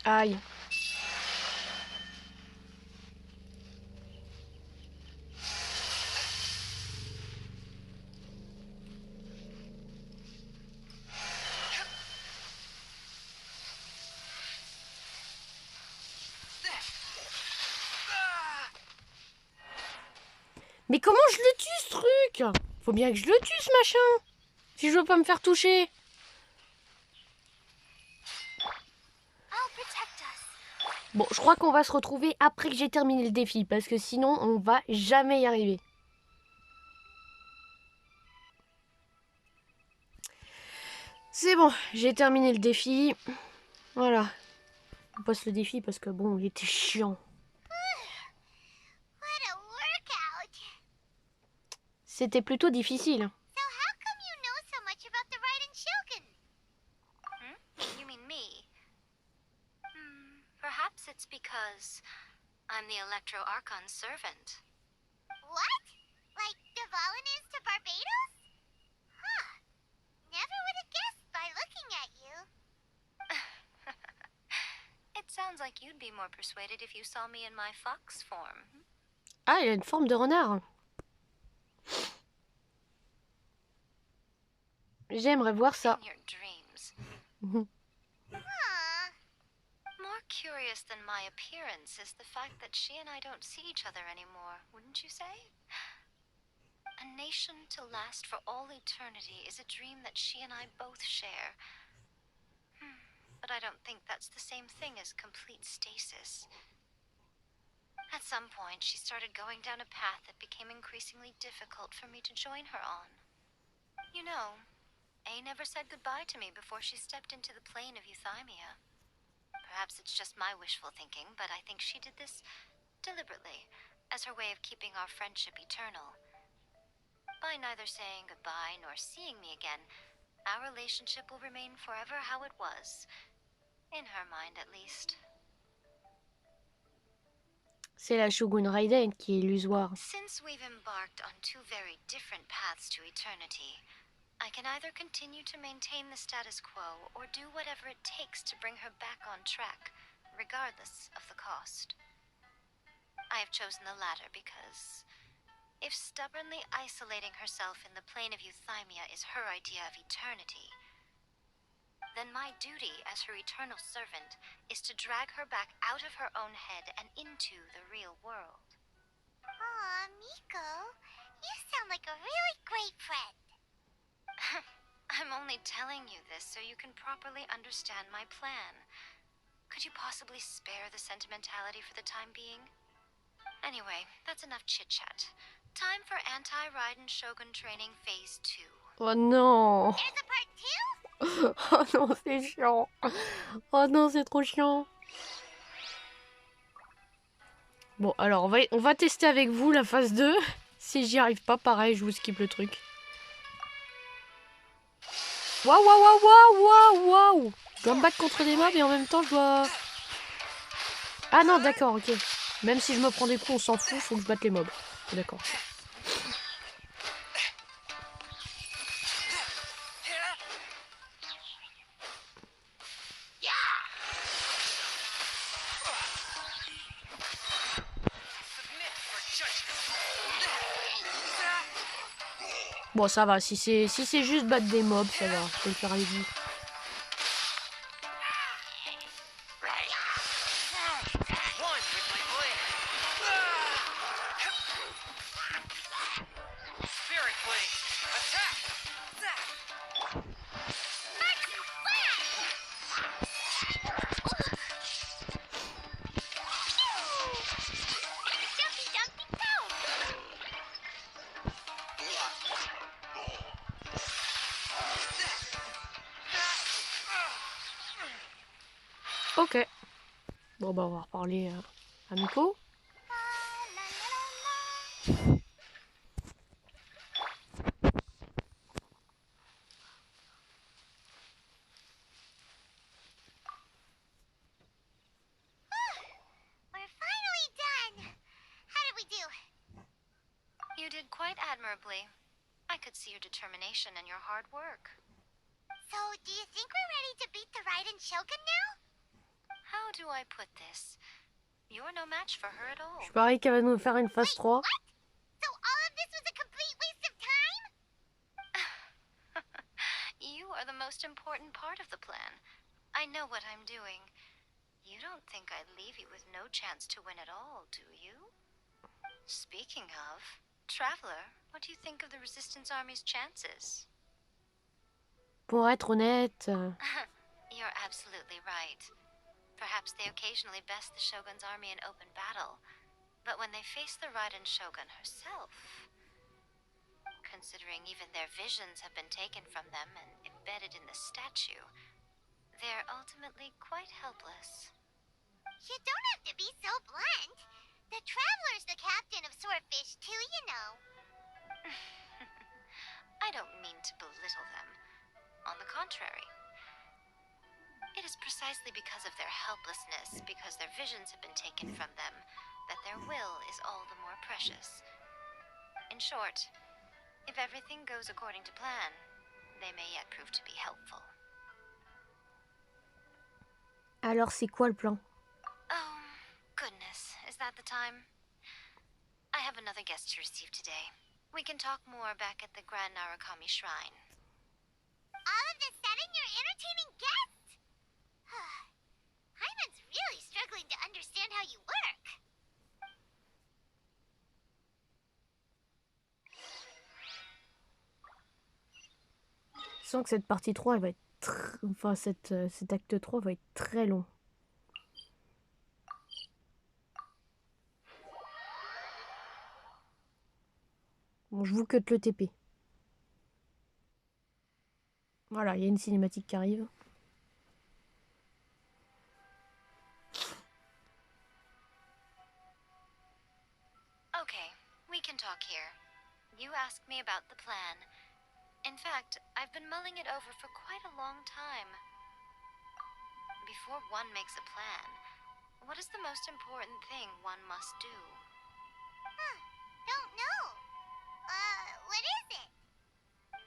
Aïe. Mais comment je le tue ce truc? Faut bien que je le tue ce machin. Si je veux pas me faire toucher. Bon, je crois qu'on va se retrouver après que j'ai terminé le défi. Parce que sinon, on va jamais y arriver. C'est bon, j'ai terminé le défi. Voilà. On passe le défi parce que bon, il était chiant. C'était plutôt difficile. Perhaps it's because I'm the Electro-Archon's servant. What? Like Devalin is to Barbados? Huh. Never would have guessed by looking at you. It sounds like you'd be more persuaded if you saw me in my fox form. Ah, il a une forme de renard. J'aimerais voir ça. In your dreams. More curious than my appearance is the fact that she and I don't see each other anymore, wouldn't you say? A nation to last for all eternity is a dream that she and I both share. But I don't think that's the same thing as complete stasis. At some point, she started going down a path that became increasingly difficult for me to join her on. You know, A never said goodbye to me before she stepped into the plane of Yoimiya. Perhaps it's just my wishful thinking, but I think she did this deliberately, as her way of keeping our friendship eternal. By neither saying goodbye nor seeing me again, our relationship will remain forever how it was. In her mind, at least. C'est la Shogun Raiden qui est illusoire. Since we've embarked on two very different paths to eternity, I can either continue to maintain the status quo or do whatever it takes to bring her back on track, regardless of the cost. I have chosen the latter because if stubbornly isolating herself in the plane of Yoimiya is her idea of eternity, then my duty as her eternal servant is to drag her back out of her own head and into the real world. Aw, Miko, you sound like a really great friend. I'm only telling you this so you can properly understand my plan. Could you possibly spare the sentimentality for the time being? Anyway, that's enough chit-chat. Time for anti-Raiden Shogun training phase 2. Oh non. There's a part 2? Oh non, c'est chiant. Oh non, c'est trop chiant. Bon, alors on va tester avec vous la phase 2. Si j'y arrive pas, pareil, je vous skip le truc. Waouh, waouh, waouh, waouh, waouh, waouh. Je dois me battre contre des mobs et en même temps je dois... Ah non, d'accord, ok. Même si je me prends des coups, on s'en fout, faut que je batte les mobs. D'accord. Bon, ça va, si c'est juste battre des mobs, ça va, je peux le faire avec vous. Ok. Bon, bah, on va reparler à Miko. We're finally done. How did we do? You did quite admirably. I could see your determination and your hard work. So, do you think we're ready to beat the Raiden Shogun now? How do I put this? You're no match for her at all. Je parie qu'elle va nous faire une phase 3. So all of this was a complete waste of time? You are the most important part of the plan. I know what I'm doing. You don't think I'd leave you with no chance to win at all, do you? Speaking of, Traveler, what do you think of the Resistance Army's chances? Pour être honnête... You're absolutely right. Perhaps they occasionally best the Shogun's army in open battle, but when they face the Raiden Shogun herself, considering even their visions have been taken from them and embedded in the statue, they're ultimately quite helpless. You don't have to be so blunt. The Traveler's the captain of Swordfish too, you know. I don't mean to belittle them. On the contrary. It is precisely because of their helplessness, because their visions have been taken from them, that their will is all the more precious. In short, if everything goes according to plan, they may yet prove to be helpful. Alors c'est quoi le plan? Oh, goodness, is that the time? I have another guest to receive today. We can talk more back at the Grand Narukami Shrine. All of a sudden you're entertaining guests? Hyman's really struggling to understand how you work. Je sens que cette partie 3 elle va être enfin cet acte 3 va être très long. Bon, je vous cut le TP. Voilà, il y a une cinématique qui arrive. Okay, we can talk here. You asked me about the plan. In fact, I've been mulling it over for quite a long time. Before one makes a plan, what is the most important thing one must do? Don't know. What is it?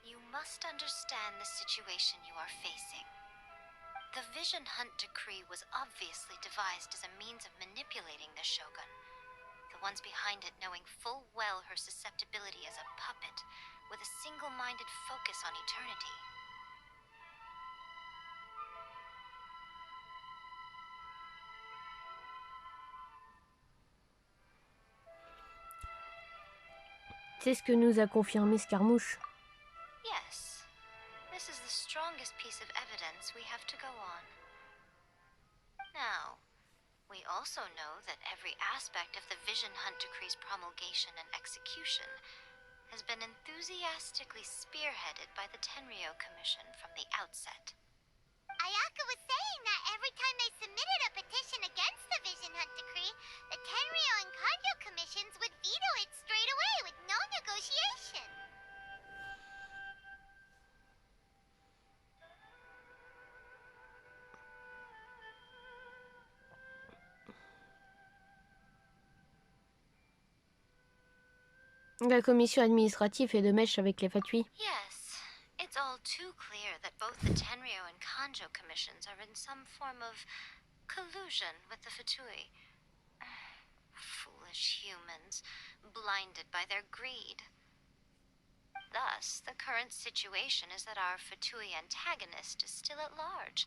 You must understand the situation you are facing. The Vision Hunt Decree was obviously devised as a means of manipulating the Shogun. The ones behind it knowing full well her susceptibility as a puppet, with a single-minded focus on eternity. C'est ce que nous a confirmé Scarmouche. Yes, this is the strongest piece of evidence we have to go on. Now, we also know that every aspect of the Vision Hunt Decree's promulgation and execution has been enthusiastically spearheaded by the Tenryou Commission from the outset. Ayaka was saying that every time they submitted a petition against the Vision Hunt Decree, the Tenryou and Kanjo commissions would veto it straight away with no negotiation. La commission administrative est de mèche avec les Fatui. Yes, it's all too clear that both the Tenryou and Kanjo commissions are in some form of collusion with the Fatui. Foolish humans, blinded by their greed. Thus, the current situation is that our Fatui antagonist is still at large,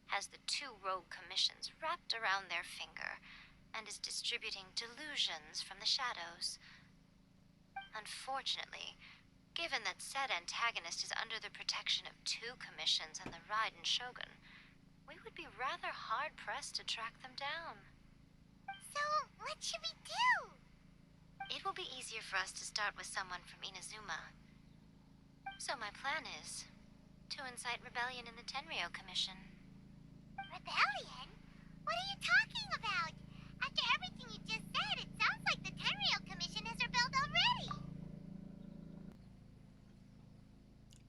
has the two rogue commissions wrapped around their finger, and is distributing delusions from the shadows. Unfortunately, given that said antagonist is under the protection of two commissions and the Raiden Shogun, we would be rather hard-pressed to track them down. So, what should we do? It will be easier for us to start with someone from Inazuma. So my plan is to incite rebellion in the Tenryou Commission. Rebellion? What are you talking about? After everything you just said, it sounds like the Tenryou Commission has rebelled already.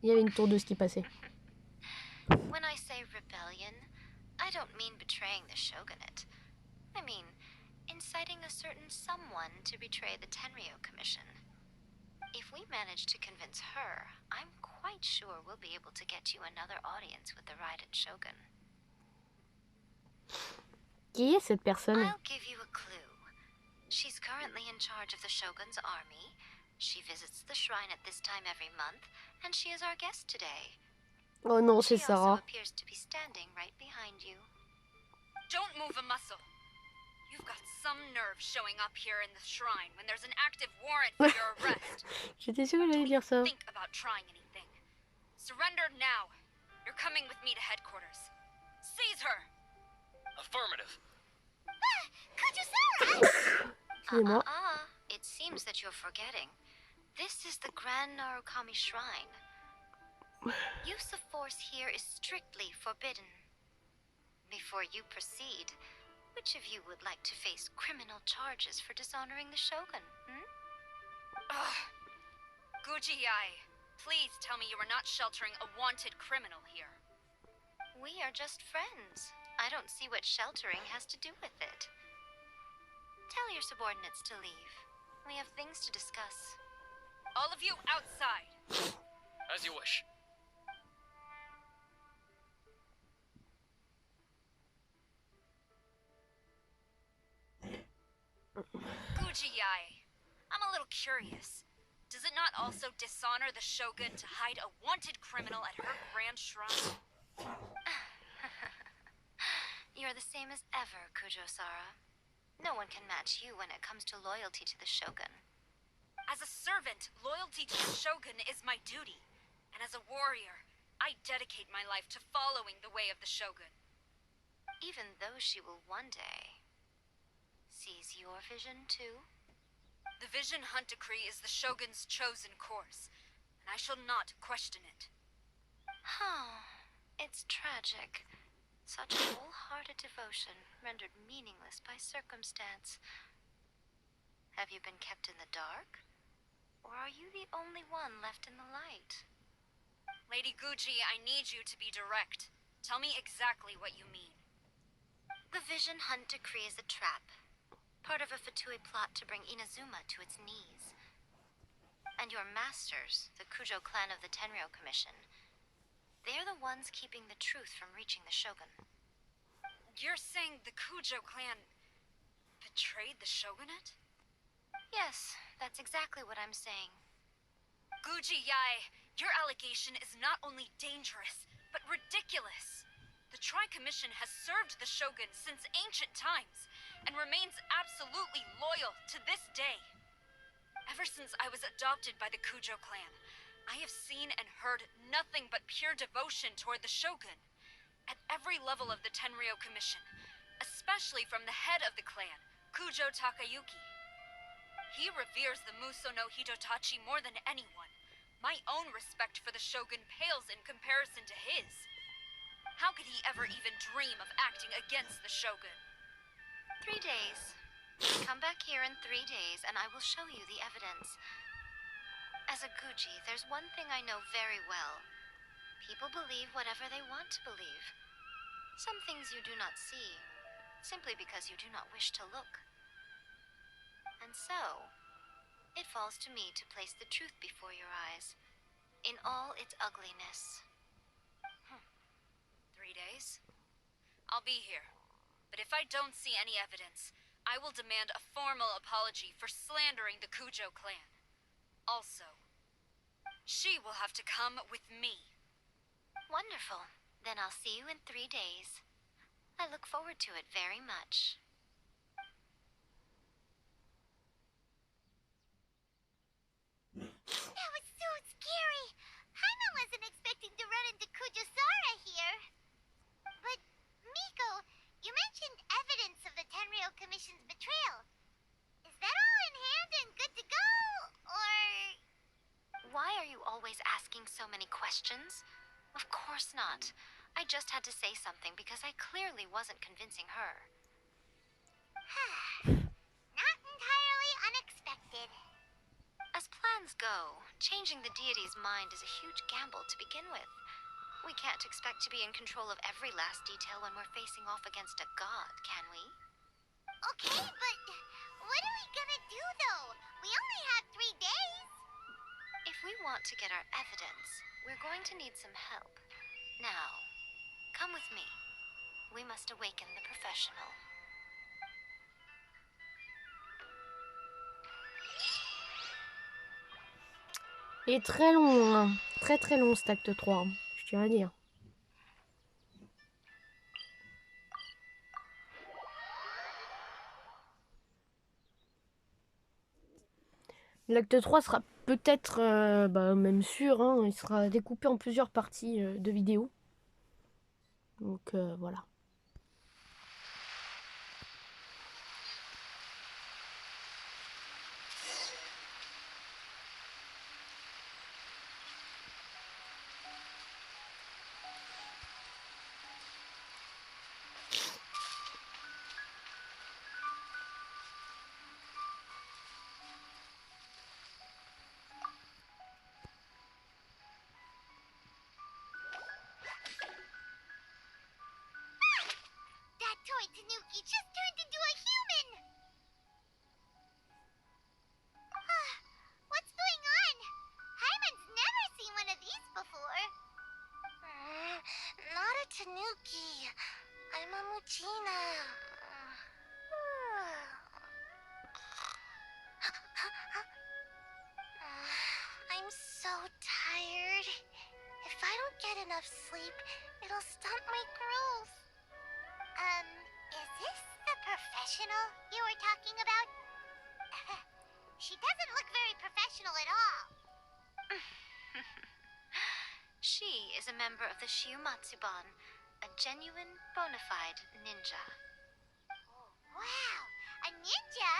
Il y avait une tourneuse qui passait. When I say rebellion, I don't mean betraying the shogunate. I mean inciting a certain someone to betray the Tenryou Commission. If we manage to convince her, I'm quite sure we'll be able to get you another audience with the Raiden Shogun. Qui est cette personne? I'll give you a clue. She's currently in charge of the Shogun's army. She visits the shrine at this time every month, and she is our guest today. Oh non, She c'est also Sarah. appears to be standing right behind you. Don't move a muscle. You've got some nerve showing up here in the shrine when there's an active warrant for your arrest. J'étais sûre qu'elle allait dire ça. Think about trying anything. Surrender now. You're coming with me to headquarters. Seize her. Affirmative. Excusez-moi. It seems that you're forgetting. This is the Grand Narukami Shrine. Use of force here is strictly forbidden. Before you proceed, which of you would like to face criminal charges for dishonoring the Shogun? Ugh. Gujiyai, please tell me you are not sheltering a wanted criminal here. We are just friends. I don't see what sheltering has to do with it. Tell your subordinates to leave. We have things to discuss. All of you outside. As you wish. Gujiyai, I'm a little curious. Does it not also dishonor the Shogun to hide a wanted criminal at her grand shrine? You're the same as ever, Kujo-Sara. No one can match you when it comes to loyalty to the Shogun. As a servant, loyalty to the Shogun is my duty. And as a warrior, I dedicate my life to following the way of the Shogun. Even though she will one day seize your vision too? The Vision Hunt Decree is the Shogun's chosen course, and I shall not question it. It's tragic. Such wholehearted devotion rendered meaningless by circumstance. Have you been kept in the dark? Or are you the only one left in the light? Lady Guji, I need you to be direct. Tell me exactly what you mean. The Vision Hunt Decree is a trap. Part of a Fatui plot to bring Inazuma to its knees. And your masters, the Kujo clan of the Tenryou Commission, they're the ones keeping the truth from reaching the Shogun. You're saying the Kujo clan betrayed the shogunate? Yes, that's exactly what I'm saying. Gujiyai, your allegation is not only dangerous, but ridiculous. The Tri-Commission has served the Shogun since ancient times, and remains absolutely loyal to this day. Ever since I was adopted by the Kujo clan, I have seen and heard nothing but pure devotion toward the Shogun. At every level of the Tenryou Commission, especially from the head of the clan, Kujo Takayuki. He reveres the Muso no Hitotachi more than anyone. My own respect for the Shogun pales in comparison to his. How could he ever even dream of acting against the Shogun? 3 days. Come back here in 3 days and I will show you the evidence. As a Guji, there's one thing I know very well. People believe whatever they want to believe. Some things you do not see, simply because you do not wish to look. And so, it falls to me to place the truth before your eyes, in all its ugliness. 3 days? I'll be here. But if I don't see any evidence, I will demand a formal apology for slandering the Kujo clan. Also, she will have to come with me. Wonderful. Then I'll see you in 3 days. I look forward to it very much. That was so scary. Hana wasn't expecting to run into Kujo-Sara here. But, Miko, you mentioned evidence of the Tenryou Commission's betrayal. Is that all in hand and good to go, or...? Why are you always asking so many questions? Of course not. I just had to say something because I clearly wasn't convincing her. Not entirely unexpected. As plans go, changing the deity's mind is a huge gamble to begin with. We can't expect to be in control of every last detail when we're facing off against a god, can we? Okay, but what are we gonna do, though? We only have 3 days. If we want to get our evidence, we're going to need some help. Now, come with me. We must awaken the professional. Il est très long, hein. Très très long cet acte 3, hein. Je tiens à dire. L'acte 3 sera peut-être, même sûr, hein, il sera découpé en plusieurs parties de vidéos. Donc voilà. That toy Tanuki just turned into a human! What's going on? Hyman's never seen one of these before. Not a Tanuki. I'm a Muchina. I'm so tired. If I don't get enough sleep, it'll stunt my growth. Is this the professional you were talking about? She doesn't look very professional at all. She is a member of the Shiumatsuban, a genuine, bona fide ninja. Wow, a ninja?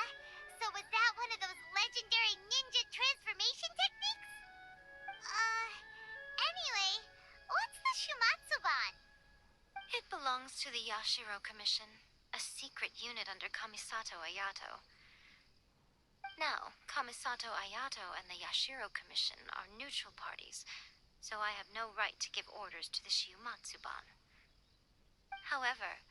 So was that one of those legendary ninja transformation techniques? Anyway, what's the Shiumatsuban? It belongs to the Yashiro Commission, a secret unit under Kamisato Ayato. Now, Kamisato Ayato and the Yashiro Commission are neutral parties, so I have no right to give orders to the Shiumatsuban. However,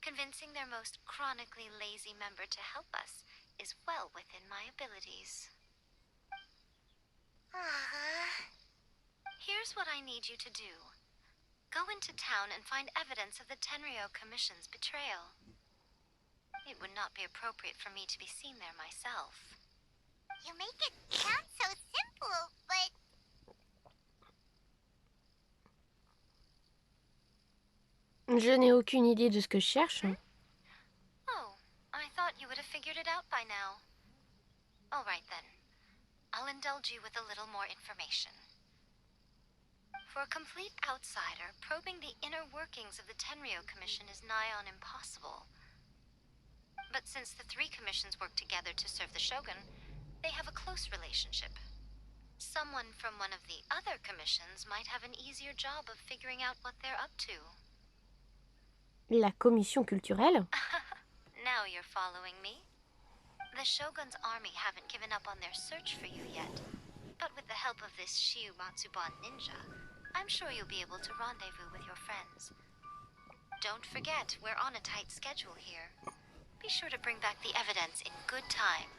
convincing their most chronically lazy member to help us is well within my abilities. Here's what I need you to do. Go into town and find evidence of the Tenryo Commission's betrayal. It would not be appropriate for me to be seen there myself. You make it sound so simple, but... Je n'ai aucune idée de ce que je cherche. Oh, I thought you would have figured it out by now. All right then. I'll indulge you with a little more information. For a complete outsider, probing the inner workings of the Tenryo Commission is nigh on impossible. But since the three commissions work together to serve the Shogun, they have a close relationship. Someone from one of the other commissions might have an easier job of figuring out what they're up to. La commission culturelle. Now you're following me. The Shogun's army haven't given up on their search for you yet. But with the help of this Shiumatsuban ninja, I'm sure you'll be able to rendezvous with your friends. Don't forget, we're on a tight schedule here. Be sure to bring back the evidence in good time.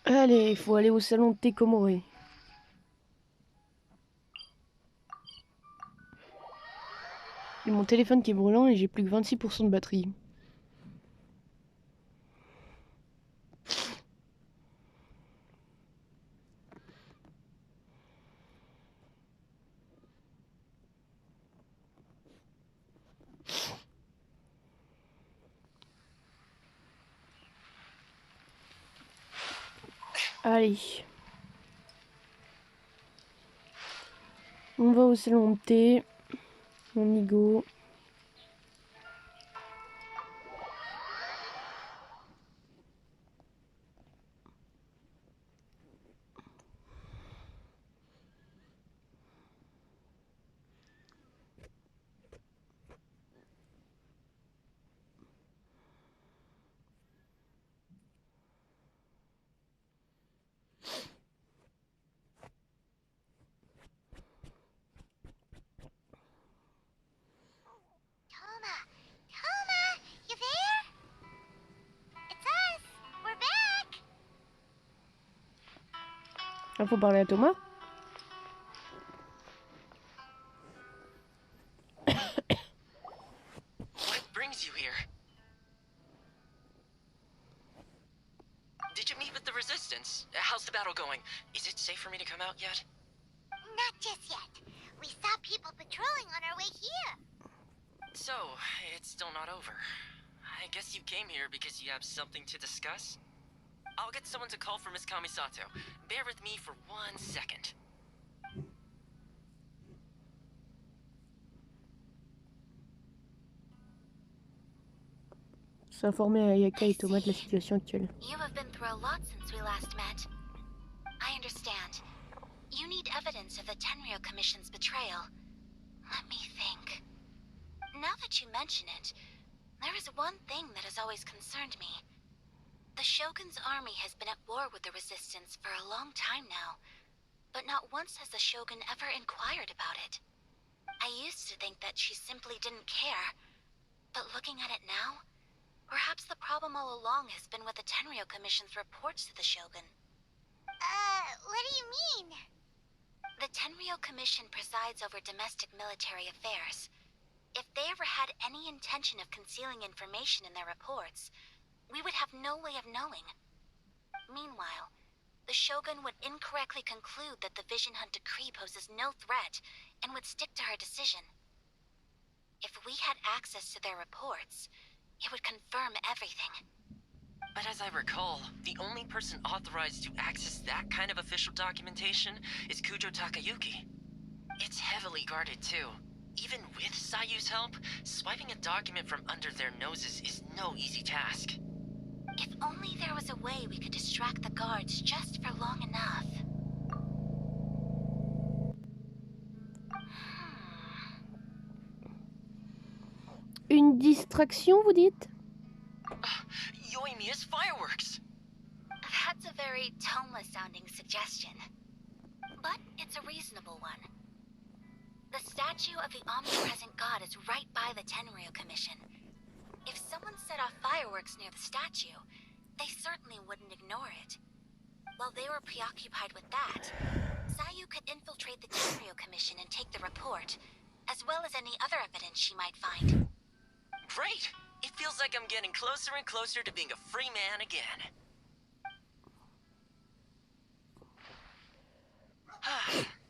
Allez, il faut aller au salon de thé comoré. J'ai mon téléphone qui est brûlant et j'ai plus que 26% de batterie. Allez. On va au salon de thé. On y go. Toma, you there? It's us. We're back. Ah, faut parler à Thomas. What brings you here? Prince. How's the battle going? Is it safe for me to come out yet? Not just yet. We saw people patrolling on our way here. So, it's still not over. I guess you came here because you have something to discuss? I'll get someone to call for Miss Kamisato. Bear with me for 1 second. S'informer à Ayaka et Thomas de la situation actuelle. You have been through a lot since we last met. I understand. You need evidence of the Tenryou Commission's betrayal. Let me think. Now that you mention it, there is one thing that has always concerned me. The Shogun's army has been at war with the Resistance for a long time now, but not once has the Shogun ever inquired about it. I used to think that she simply didn't care, but looking at it now, perhaps the problem all along has been with the Tenryou Commission's reports to the Shogun. What do you mean? The Tenryou Commission presides over domestic military affairs. If they ever had any intention of concealing information in their reports, we would have no way of knowing. Meanwhile, the Shogun would incorrectly conclude that the Vision Hunt decree poses no threat and would stick to her decision. If we had access to their reports, it would confirm everything. But as I recall, the only person authorized to access that kind of official documentation is Kujo Takayuki. It's heavily guarded too. Even with Sayu's help, swiping a document from under their noses is no easy task. If only there was a way we could distract the guards just for long enough. Une distraction, vous dites? Yoimiya's fireworks! That's a very Toma-sounding suggestion. But it's a reasonable one. The statue of the omnipresent god is right by the Tenryou Commission. If someone set off fireworks near the statue, they certainly wouldn't ignore it. While they were preoccupied with that, Sayu could infiltrate the Tenryou Commission and take the report, as well as any other evidence she might find. Great! It feels like I'm getting closer and closer to being a free man again.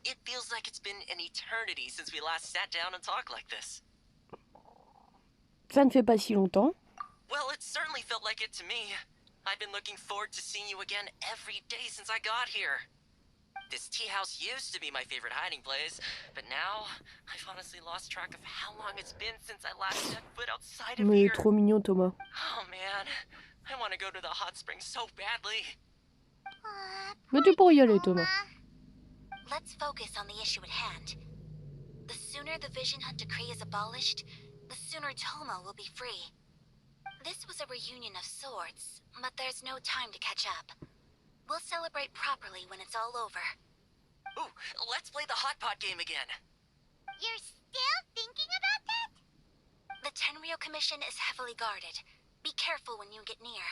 It feels like it's been an eternity since we last sat down and talked like this. Ça ne fait pas si longtemps. Well, it certainly felt like it to me. I've been looking forward to seeing you again every day since I got here. This tea house used to be my favorite hiding place, but now I've honestly lost track of how long it's been since I last set foot outside of Mais il here. est trop mignon, Thomas. Oh man, I want to go to the hot springs so badly. Mais tu pourrais y aller, Thomas. Let's focus on the issue at hand. The sooner the Vision Hunt decree is abolished, the sooner Toma will be free. This was a reunion of sorts, but there's no time to catch up. We'll celebrate properly when it's all over. Ooh, let's play the hot pot game again. You're still thinking about that? The Tenryou Commission is heavily guarded. Be careful when you get near.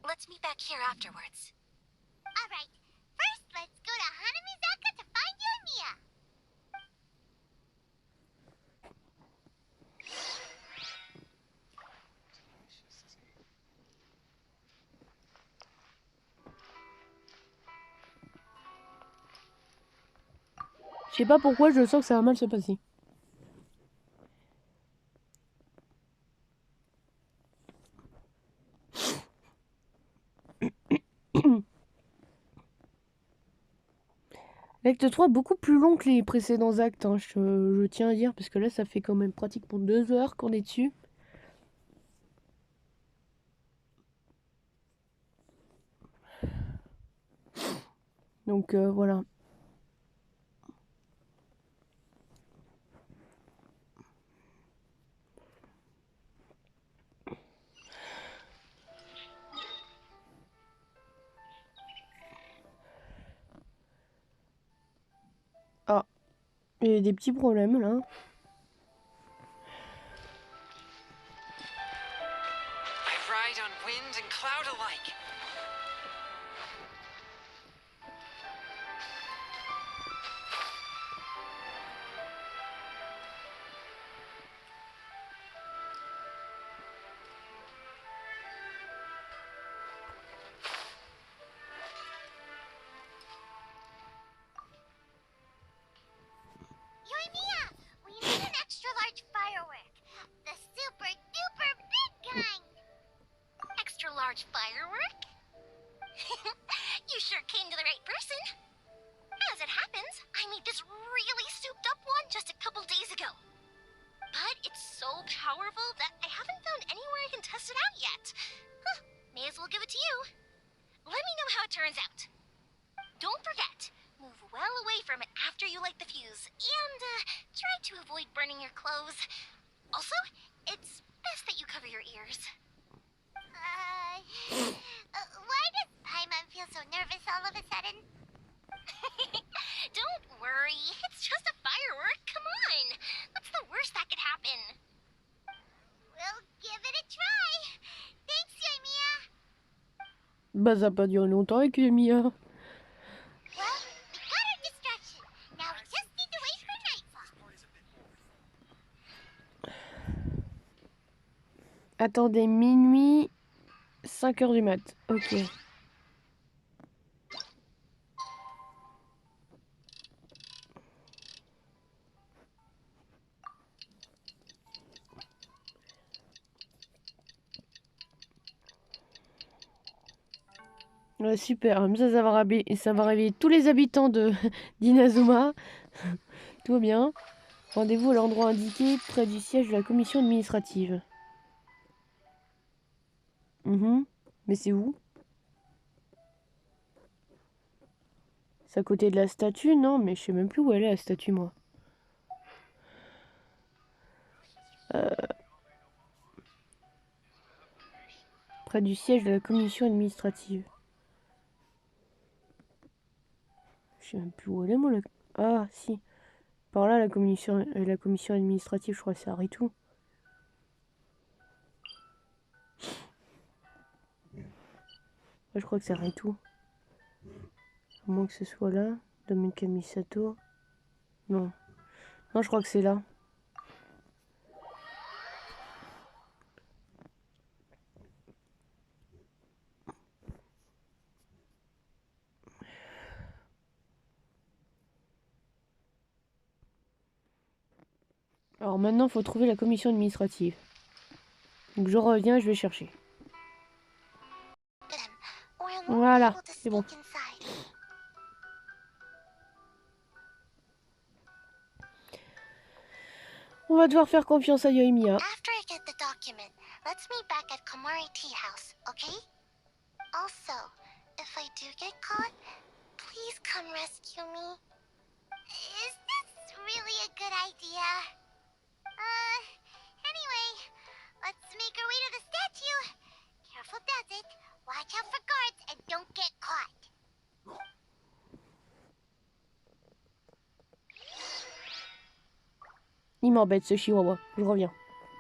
Let's meet back here afterwards. Alright, first let's go to Hanamizaka to find Yoimiya. Je sais pas pourquoi, je sens que ça va mal se passer. L'acte 3 est beaucoup plus long que les précédents actes, hein, je tiens à dire, parce que là ça fait quand même pratiquement 2 heures qu'on est dessus. Donc voilà. Ah, il y a des petits problèmes là. I ride on wind and cloud alike. large firework? You sure came to the right person. As it happens, I made this really souped up one just a couple days ago. But it's so powerful that I haven't found anywhere I can test it out yet. Huh, may as well give it to you. Let me know how it turns out. Don't forget, move well away from it after you light the fuse, and try to avoid burning your clothes. Also, it's best that you cover your ears. Why does Paimon feel so nervous all of a sudden? Don't worry, it's just a firework, come on. What's the worst that could happen? We'll give it a try. Thanks, Yoimiya. Bah ça a pas duré longtemps avec Yoimiya. Well, we got our distraction. Now we just need to wait for nightfall. Attendez, minuit, 5h du mat. Ok. Ouais, super, comme ça va réveiller tous les habitants de d'Inazuma. Tout va bien. Rendez-vous à l'endroit indiqué près du siège de la commission administrative. Mais c'est où? C'est à côté de la statue? Non, mais je sais même plus où elle est la statue, moi. Près du siège de la commission administrative. Je sais même plus où elle est, moi. Ah, si. Par là, la commission administrative, je crois que c'est à Ritou. Ouais, je crois que c'est Ritou. À moins que ce soit là. Domaine Kamisato. Non. Non, je crois que c'est là. Alors maintenant, il faut trouver la commission administrative. Donc je reviens, je vais chercher. Voilà, c'est bon. On va devoir faire confiance à Yoimiya. After I get the document, let's meet back at Komari Tea House, okay? Also, if I do get caught, please come rescue me. Is this really a good idea? Anyway, let's make our way to the statue. Careful does it. Watch out for guards and don't get caught. Il m'embête ce chihuahua. Je reviens.